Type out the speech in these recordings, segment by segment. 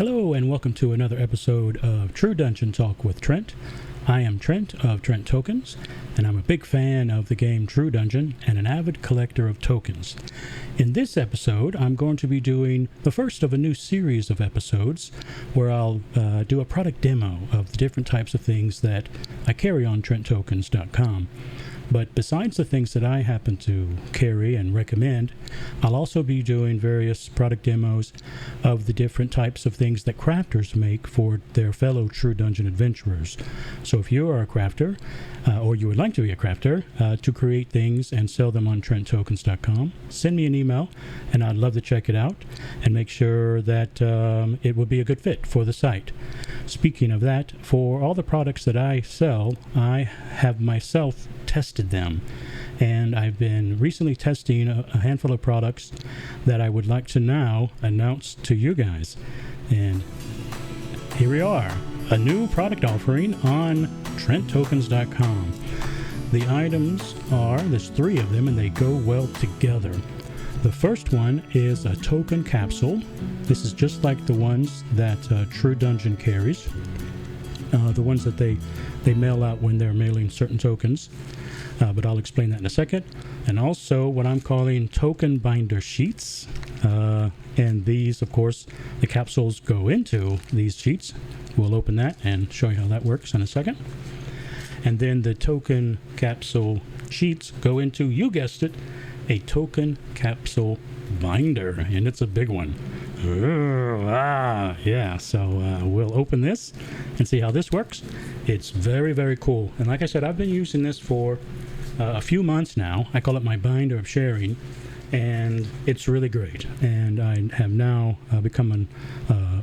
Hello and welcome to another episode of True Dungeon Talk with Trent. I am Trent of Trent Tokens, and I'm a big fan of the game True Dungeon and an avid collector of tokens. In this episode, I'm going to be doing the first of a new series of episodes where I'll do a product demo of the different types of things that I carry on TrentTokens.com. But besides the things that I happen to carry and recommend, I'll also be doing various product demos of the different types of things that crafters make for their fellow True Dungeon adventurers. So if you are a crafter, or you would like to be a crafter, to create things and sell them on TrentTokens.com, send me an email, and I'd love to check it out and make sure that it would be a good fit for the site. Speaking of that, for all the products that I sell, I have myself tested them, and I've been recently testing a handful of products that I would like to now announce to you guys. And here we are, a new product offering on TrentTokens.com. The items are, there's 3 of them, and they go well together. The first one is a token capsule. This is just like the ones that True Dungeon carries, the ones that they mail out when they're mailing certain tokens, but I'll explain that in a second. And also what I'm calling token binder sheets, and these, of course, the capsules go into these sheets. We'll open that and show you how that works in a second. And then the token capsule sheets go into, you guessed it, a token capsule binder, and it's a big one. So we'll open this and see how this works. It's very, very cool. And like I said, I've been using this for a few months now. I call it my binder of sharing, and it's really great. And I have now become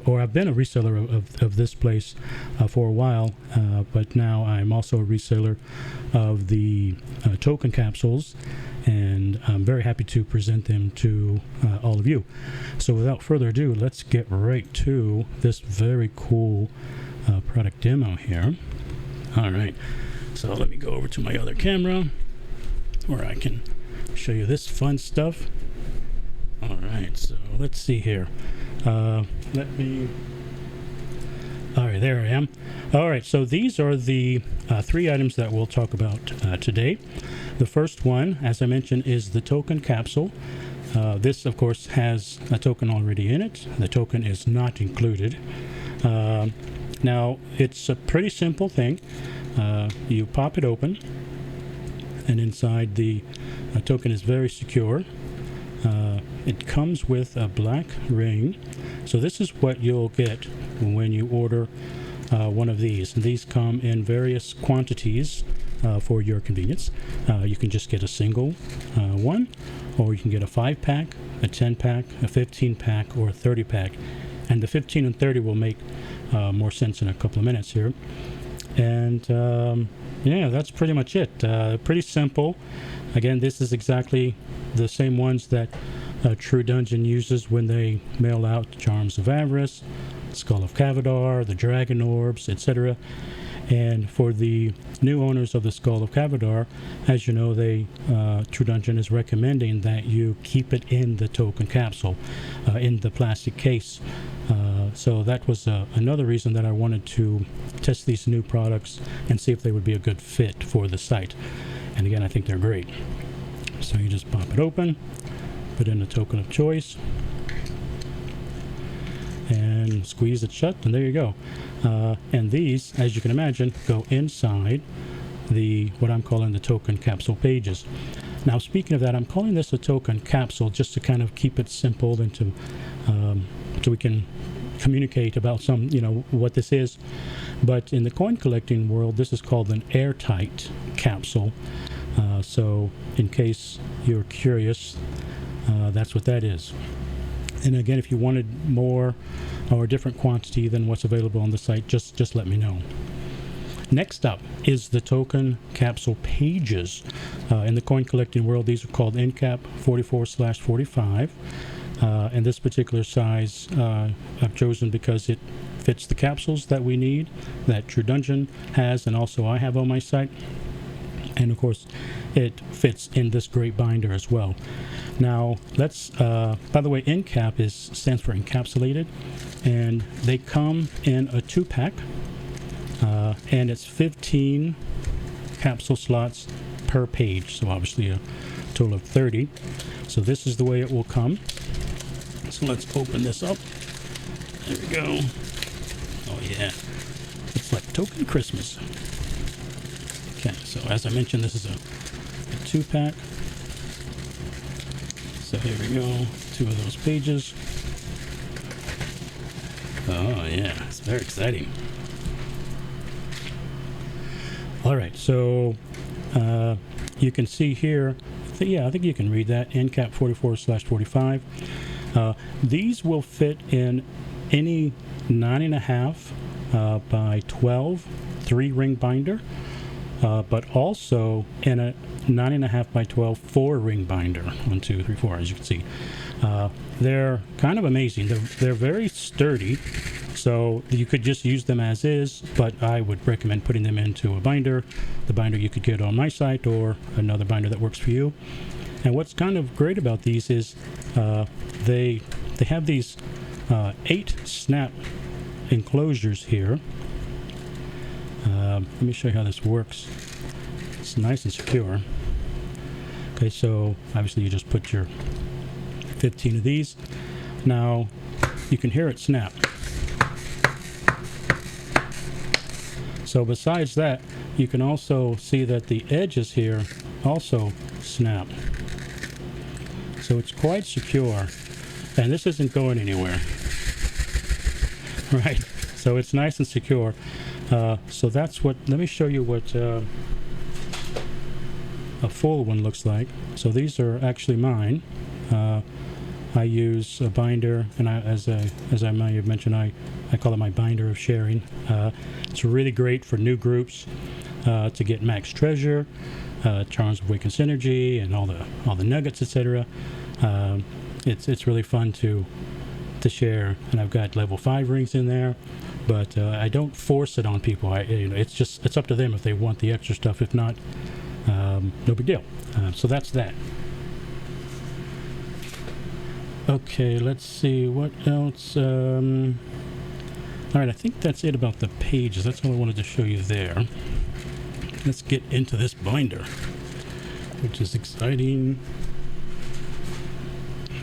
I've been a reseller of this place for a while, but now I'm also a reseller of the token capsules, and I'm very happy to present them to all of you. So without further ado, let's get right to this very cool product demo here. All right, so let me go over to my other camera where I can show you this fun stuff. All right, so let's see here. All right, there I am. All right, so these are the 3 items that we'll talk about today. The first one, as I mentioned, is the token capsule. This, of course, has a token already in it. The token is not included. Now, it's a pretty simple thing. You pop it open, and inside the token is very secure. It comes with a black ring. So this is what you'll get when you order one of these. And these come in various quantities for your convenience. You can just get a single one, or you can get a 5-pack, a 10-pack, a 15-pack, or a 30-pack. And the 15 and 30 will make more sense in a couple of minutes here. And that's pretty much it. Pretty simple. Again, this is exactly the same ones that True Dungeon uses when they mail out Charms of Avarice, Skull of Kavadar, the Dragon Orbs, etc. And for the new owners of the Skull of Kavadar, as you know, True Dungeon is recommending that you keep it in the token capsule, in the plastic case. So that was another reason that I wanted to test these new products and see if they would be a good fit for the site. And again, I think they're great. So you just pop it open, put in a token of choice, and squeeze it shut, and there you go. And these, as you can imagine, go inside what I'm calling the token capsule pages. Now, speaking of that, I'm calling this a token capsule just to kind of keep it simple and so we can communicate about what this is. But in the coin collecting world, this is called an airtight capsule. So in case you're curious, that's what that is. And again, if you wanted more or a different quantity than what's available on the site, just let me know. Next up is the token capsule pages. In the coin collecting world, these are called NCAP 44/45. And this particular size I've chosen because it fits the capsules that we need, that True Dungeon has, and also I have on my site. And of course, it fits in this great binder as well. Now, let's, by the way, NCAP stands for encapsulated, and they come in a 2-pack, and it's 15 capsule slots per page, so obviously a total of 30. So this is the way it will come. So let's open this up. There we go. Oh yeah, it's like token Christmas. Okay, so as I mentioned, this is a 2-pack. So here we go, 2 of those pages. Oh yeah, it's very exciting. All right, so you can see here, I think you can read that, NCAP 44/45. These will fit in any 9.5 by 12 3-ring binder, but also in a 9.5 by 12 4-ring binder. 1, 2, 3, 4, as you can see. They're kind of amazing. They're very sturdy, so you could just use them as is, but I would recommend putting them into a binder. The binder you could get on my site or another binder that works for you. And what's kind of great about these is they have these 8 snap enclosures here. Let me show you how this works. It's nice and secure. Okay, so obviously you just put your 15 of these. Now you can hear it snap. So besides that, you can also see that the edges here also snap. So it's quite secure, and this isn't going anywhere. Right, so it's nice and secure. So that's what, let me show you what a full one looks like. So these are actually mine. I use a binder, and as I might have mentioned, I call it my binder of sharing. It's really great for new groups to get max treasure, charms of awakened synergy, and all the nuggets, etc. It's really fun to share, and I've got level 5 rings in there, but I don't force it on people. It's up to them if they want the extra stuff. If not, no big deal. So that's that. Okay, let's see what else. All right, I think that's it about the pages. That's all I wanted to show you there. Let's get into this binder, which is exciting.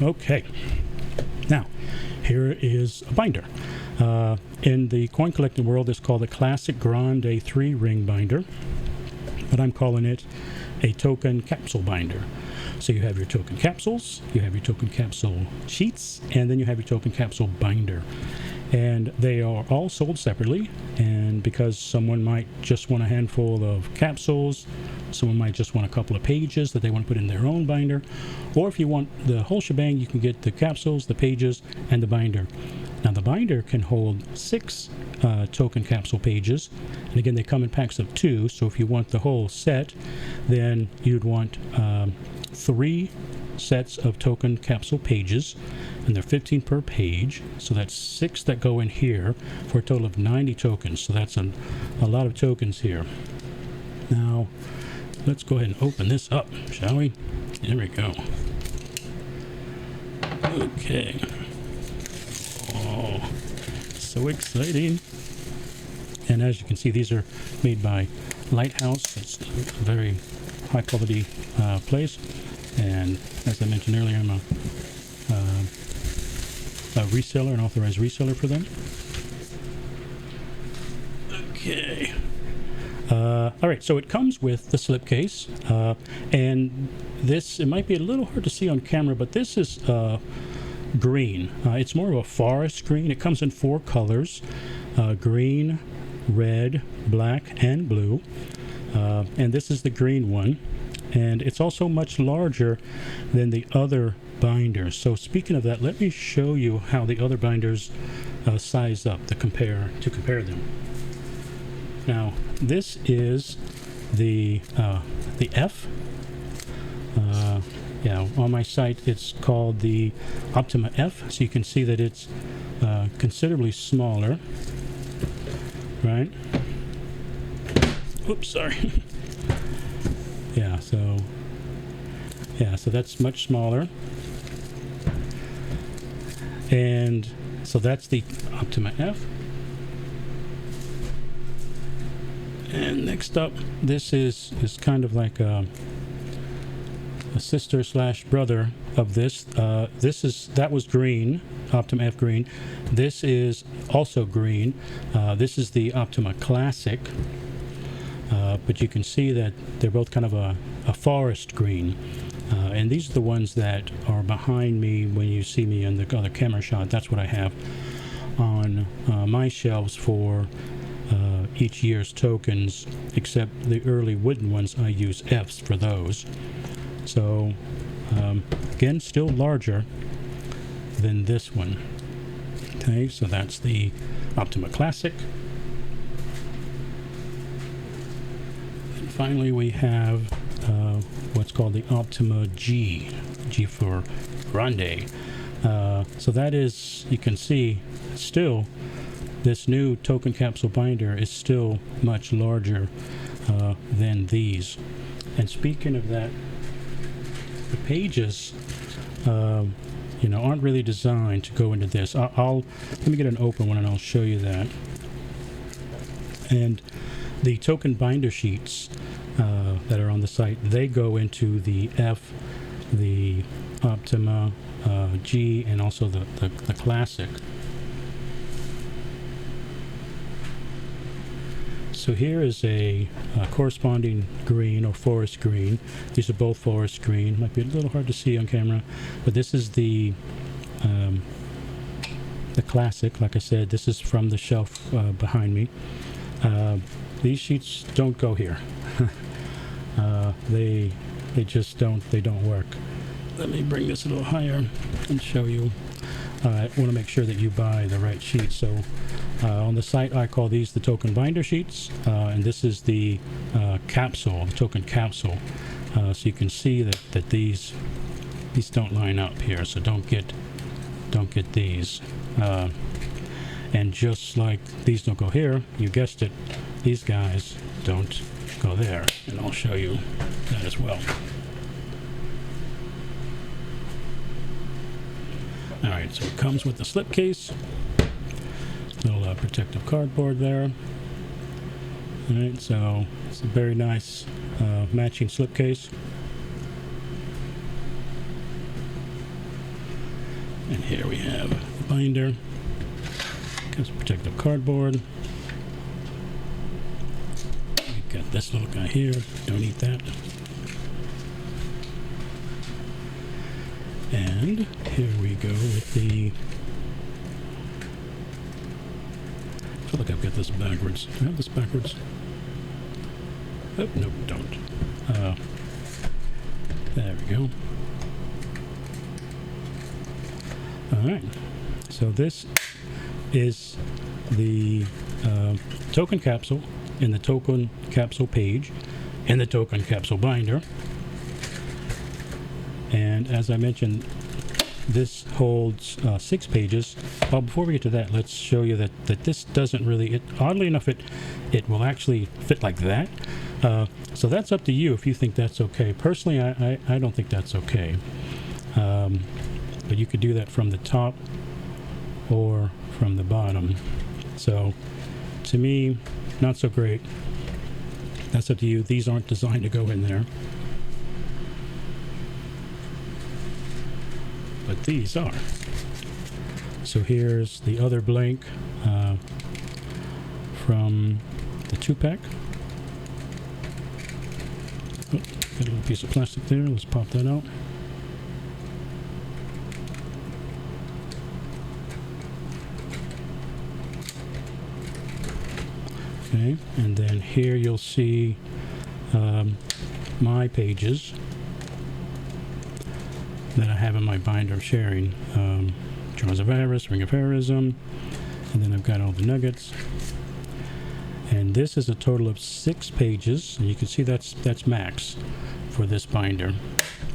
Okay, now here is a binder. In the coin collecting world, it's called the Classic Grande 3-ring binder, but I'm calling it a token capsule binder. So you have your token capsules, you have your token capsule sheets, and then you have your token capsule binder. And they are all sold separately, and because someone might just want a handful of capsules, someone might just want a couple of pages that they want to put in their own binder, or if you want the whole shebang, you can get the capsules, the pages, and the binder. Now the binder can hold 6 token capsule pages, and again they come in packs of 2, so if you want the whole set, then you'd want 3 sets of token capsule pages, and they're 15 per page, so that's 6 that go in here for a total of 90 tokens. So that's a lot of tokens here. Now let's go ahead and open this up, shall we? There we go. Okay. Oh, so exciting. And as you can see, these are made by Lighthouse. It's a very high quality place, and as I mentioned earlier, I'm a reseller, an authorized reseller for them. Okay. All right, so it comes with the slipcase, and this, it might be a little hard to see on camera, but this is green. It's more of a forest green. It comes in 4 colors, green, red, black, and blue, and this is the green one, and it's also much larger than the other binders. So speaking of that, let me show you how the other binders size up to compare them. Now this is the F. On my site it's called the Optima F, so you can see that it's considerably smaller, right? Oops, sorry. so that's much smaller. And so that's the Optima F. And next up, this is kind of like a sister slash brother of this. That was green, Optima F green. This is also green. This is the Optima Classic. But you can see that they're both kind of a forest green. And these are the ones that are behind me when you see me in the other camera shot. That's what I have on my shelves for each year's tokens, except the early wooden ones, I use Fs for those. So, again, still larger than this one. Okay, so that's the Optima Classic. And finally, we have what's called the Optima G for Grande. So that is, you can see, still, this new token capsule binder is still much larger than these. And speaking of that, the pages, aren't really designed to go into this. Let me get an open one and I'll show you that. And the token binder sheets that are on the site, they go into the F, the Optima G, and also the Classic. So here is a corresponding green or forest green. These are both forest green. Might be a little hard to see on camera, but this is the Classic. Like I said, this is from the shelf behind me. These sheets don't go here. They just don't work. Let me bring this a little higher and show you. I want to make sure that you buy the right sheet. So on the site, I call these the token binder sheets, and this is the capsule, the token capsule. So you can see that these don't line up here. So don't get these. And just like these don't go here, you guessed it, these guys don't go there. And I'll show you that as well. Alright, so it comes with the slipcase, little protective cardboard there. Alright, so it's a very nice matching slipcase. And here we have the binder. Comes with protective cardboard. We've got this little guy here, don't eat that. And here we go with the... I feel like I've got this backwards. Do I have this backwards? Oh, nope, don't. There we go. Alright, so this is the token capsule in the token capsule page in the token capsule binder. And as I mentioned, this holds 6 pages. Well, before we get to that, let's show you that this doesn't really, oddly enough, it will actually fit like that. So that's up to you if you think that's okay. Personally, I don't think that's okay. But you could do that from the top or from the bottom. So to me, not so great. That's up to you. These aren't designed to go in there. But these are. So here's the other blank from the 2-pack. Oh, got a little piece of plastic there. Let's pop that out. Okay, and then here you'll see my pages that I have in my binder of sharing. Jaws of Avarice, Ring of Heroism, and then I've got all the nuggets. And this is a total of 6 pages, and you can see that's max for this binder.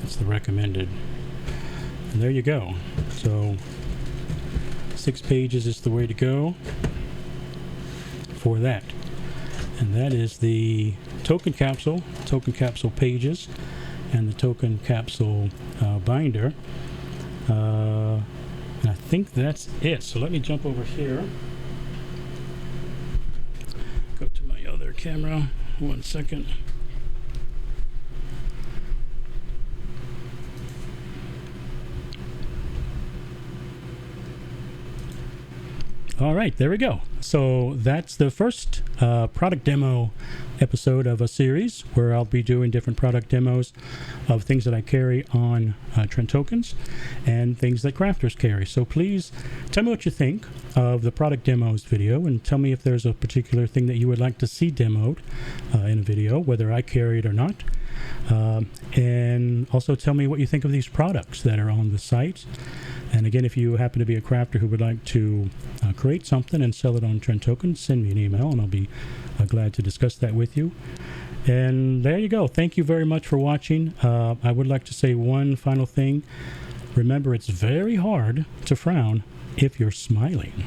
That's the recommended. And there you go. So 6 pages is the way to go for that. and that is the token capsule pages, and the token capsule binder. And I think that's it. So let me jump over here. Go to my other camera. 1 second. All right, there we go. So that's the first product demo episode of a series where I'll be doing different product demos of things that I carry on Trent Tokens and things that crafters carry. So please tell me what you think of the product demos video, and tell me if there's a particular thing that you would like to see demoed in a video, whether I carry it or not. And also tell me what you think of these products that are on the site. And again, if you happen to be a crafter who would like to create something and sell it on Trent Tokens, send me an email and I'll be glad to discuss that with you. And there you go. Thank you very much for watching. I would like to say one final thing. Remember, it's very hard to frown if you're smiling.